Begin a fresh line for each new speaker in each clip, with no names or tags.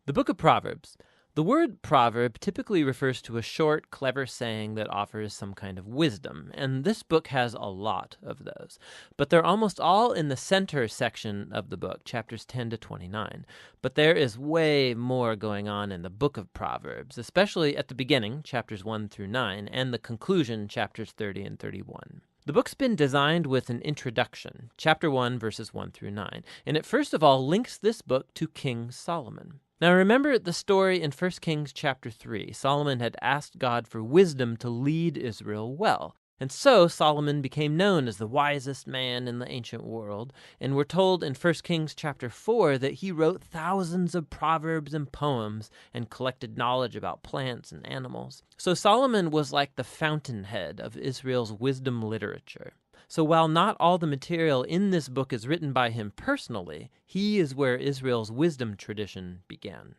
The book of Proverbs. The word proverb typically refers to a short, clever saying that offers some kind of wisdom, and this book has a lot of those. But they're almost all in the center section of the book, chapters 10 to 29. But there is way more going on in the book of Proverbs, especially at the beginning, chapters 1 through 9, and the conclusion, chapters 30 and 31. The book's been designed with an introduction, chapter 1, verses 1 through 9, and it first of all links this book to King Solomon. Now remember the story in 1 Kings chapter 3. Solomon had asked God for wisdom to lead Israel well. And so Solomon became known as the wisest man in the ancient world. And we're told in 1 Kings chapter 4 that he wrote thousands of proverbs and poems and collected knowledge about plants and animals. So Solomon was like the fountainhead of Israel's wisdom literature. So while not all the material in this book is written by him personally, he is where Israel's wisdom tradition began.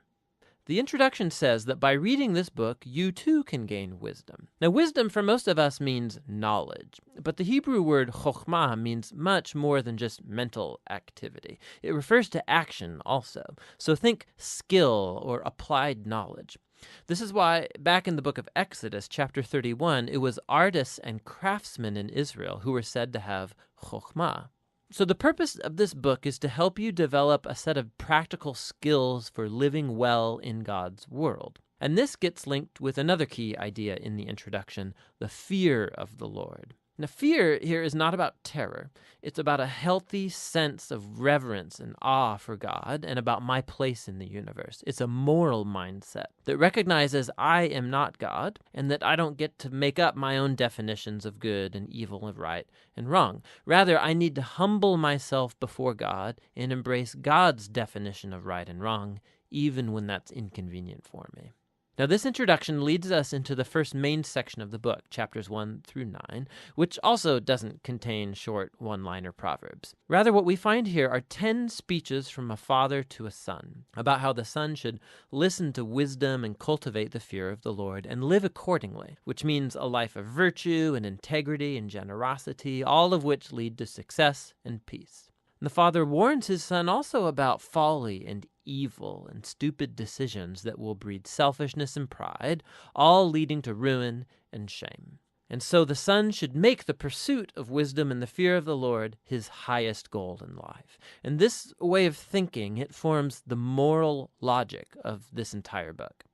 The introduction says that by reading this book, you too can gain wisdom. Now, wisdom for most of us means knowledge, but the Hebrew word chokhmah means much more than just mental activity. It refers to action also. So think skill or applied knowledge. This is why back in the book of Exodus, chapter 31, it was artists and craftsmen in Israel who were said to have chokhmah. So the purpose of this book is to help you develop a set of practical skills for living well in God's world. And this gets linked with another key idea in the introduction, the fear of the Lord. Now, fear here is not about terror. It's about a healthy sense of reverence and awe for God and about my place in the universe. It's a moral mindset that recognizes I am not God and that I don't get to make up my own definitions of good and evil and right and wrong. Rather, I need to humble myself before God and embrace God's definition of right and wrong, even when that's inconvenient for me. Now, this introduction leads us into the first main section of the book, chapters 1 through 9, which also doesn't contain short one-liner proverbs. Rather, what we find here are 10 speeches from a father to a son about how the son should listen to wisdom and cultivate the fear of the Lord and live accordingly, which means a life of virtue and integrity and generosity, all of which lead to success and peace. The father warns his son also about folly and evil and stupid decisions that will breed selfishness and pride, all leading to ruin and shame. And so the son should make the pursuit of wisdom and the fear of the Lord his highest goal in life. And this way of thinking, it forms the moral logic of this entire book.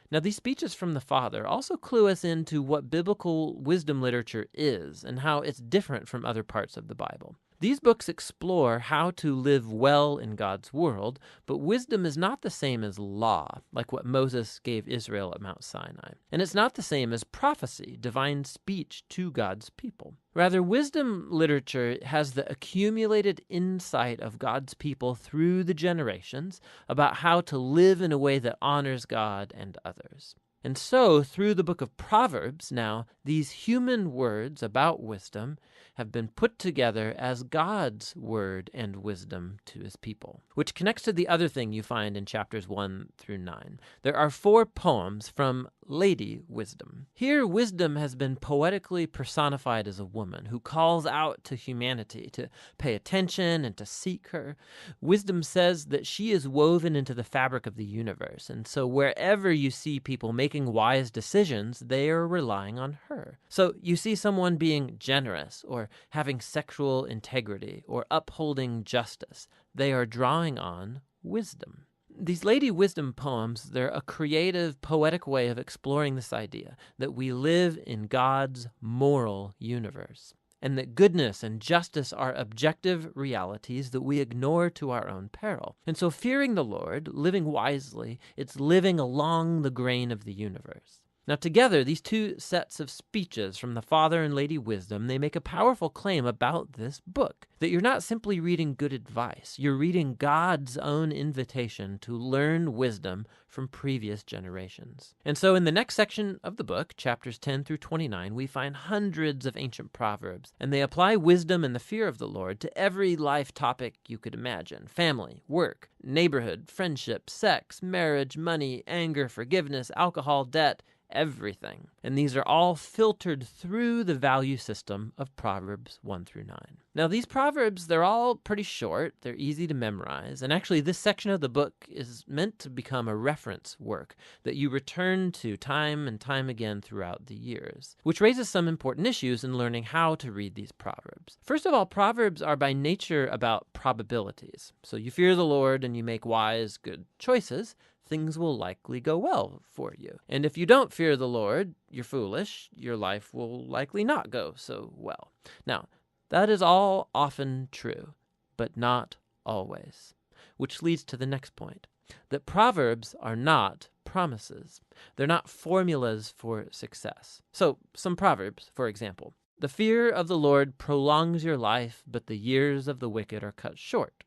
Now, these speeches from the father also clue us into what biblical wisdom literature is and how it's different from other parts of the Bible. These books explore how to live well in God's world, but wisdom is not the same as law, like what Moses gave Israel at Mount Sinai. And it's not the same as prophecy, divine speech to God's people. Rather, wisdom literature has the accumulated insight of God's people through the generations about how to live in a way that honors God and others. And so, through the book of Proverbs now, these human words about wisdom have been put together as God's word and wisdom to his people, which connects to the other thing you find in chapters 1 through 9. There are 4 poems from Lady Wisdom. Here, wisdom has been poetically personified as a woman who calls out to humanity to pay attention and to seek her. Wisdom says that she is woven into the fabric of the universe, and so wherever you see people making wise decisions, they are relying on her. So you see someone being generous or having sexual integrity or upholding justice. They are drawing on wisdom. These Lady Wisdom poems, they're a creative, poetic way of exploring this idea that we live in God's moral universe, and that goodness and justice are objective realities that we ignore to our own peril. And so fearing the Lord, living wisely, it's living along the grain of the universe. Now together, these 2 sets of speeches from the Father and Lady Wisdom, they make a powerful claim about this book, that you're not simply reading good advice, you're reading God's own invitation to learn wisdom from previous generations. And so in the next section of the book, chapters 10 through 29, we find hundreds of ancient proverbs, and they apply wisdom and the fear of the Lord to every life topic you could imagine: family, work, neighborhood, friendship, sex, marriage, money, anger, forgiveness, alcohol, debt, everything. And these are all filtered through the value system of Proverbs 1 through 9. Now, these Proverbs, they're all pretty short. They're easy to memorize. And actually, this section of the book is meant to become a reference work that you return to time and time again throughout the years, which raises some important issues in learning how to read these Proverbs. First of all, Proverbs are by nature about probabilities. So you fear the Lord and you make wise, good choices, things will likely go well for you. And if you don't fear the Lord, you're foolish, your life will likely not go so well. Now, that is all often true, but not always. Which leads to the next point, that Proverbs are not promises. They're not formulas for success. So, some Proverbs, for example. The fear of the Lord prolongs your life, but the years of the wicked are cut short.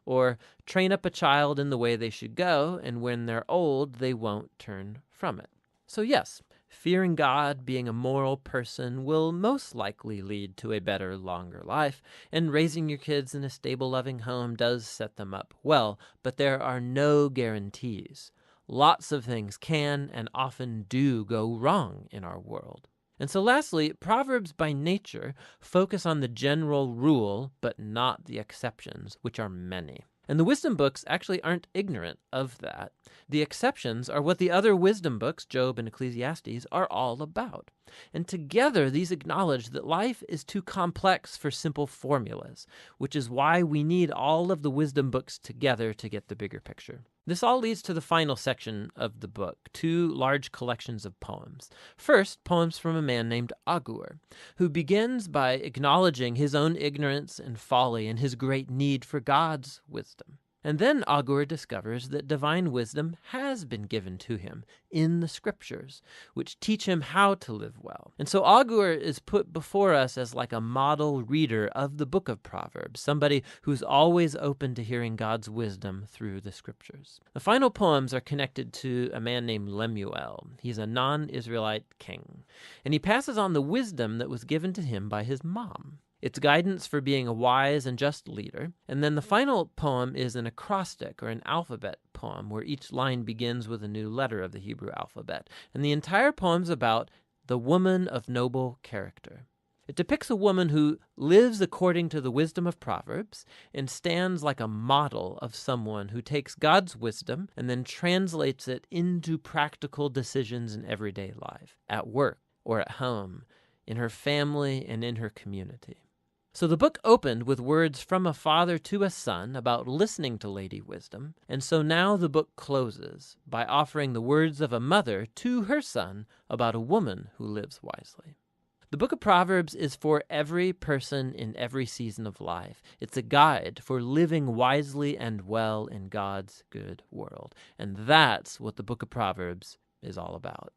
Or, train up a child in the way they should go, and when they're old, they won't turn from it. So yes, fearing God, being a moral person, will most likely lead to a better, longer life, and raising your kids in a stable, loving home does set them up well, but there are no guarantees. Lots of things can and often do go wrong in our world. And so lastly, Proverbs by nature focus on the general rule, but not the exceptions, which are many. And the wisdom books actually aren't ignorant of that. The exceptions are what the other wisdom books, Job and Ecclesiastes, are all about. And together, these acknowledge that life is too complex for simple formulas, which is why we need all of the wisdom books together to get the bigger picture. This all leads to the final section of the book, two large collections of poems. First, poems from a man named Agur, who begins by acknowledging his own ignorance and folly and his great need for God's wisdom. And then Agur discovers that divine wisdom has been given to him in the scriptures, which teach him how to live well. And so Agur is put before us as like a model reader of the book of Proverbs, somebody who's always open to hearing God's wisdom through the scriptures. The final poems are connected to a man named Lemuel. He's a non-Israelite king, and he passes on the wisdom that was given to him by his mom. It's guidance for being a wise and just leader. And then the final poem is an acrostic or an alphabet poem where each line begins with a new letter of the Hebrew alphabet. And the entire poem's about the woman of noble character. It depicts a woman who lives according to the wisdom of Proverbs and stands like a model of someone who takes God's wisdom and then translates it into practical decisions in everyday life, at work or at home, in her family and in her community. So the book opened with words from a father to a son about listening to Lady Wisdom, and so now the book closes by offering the words of a mother to her son about a woman who lives wisely. The book of Proverbs is for every person in every season of life. It's a guide for living wisely and well in God's good world, and that's what the book of Proverbs is all about.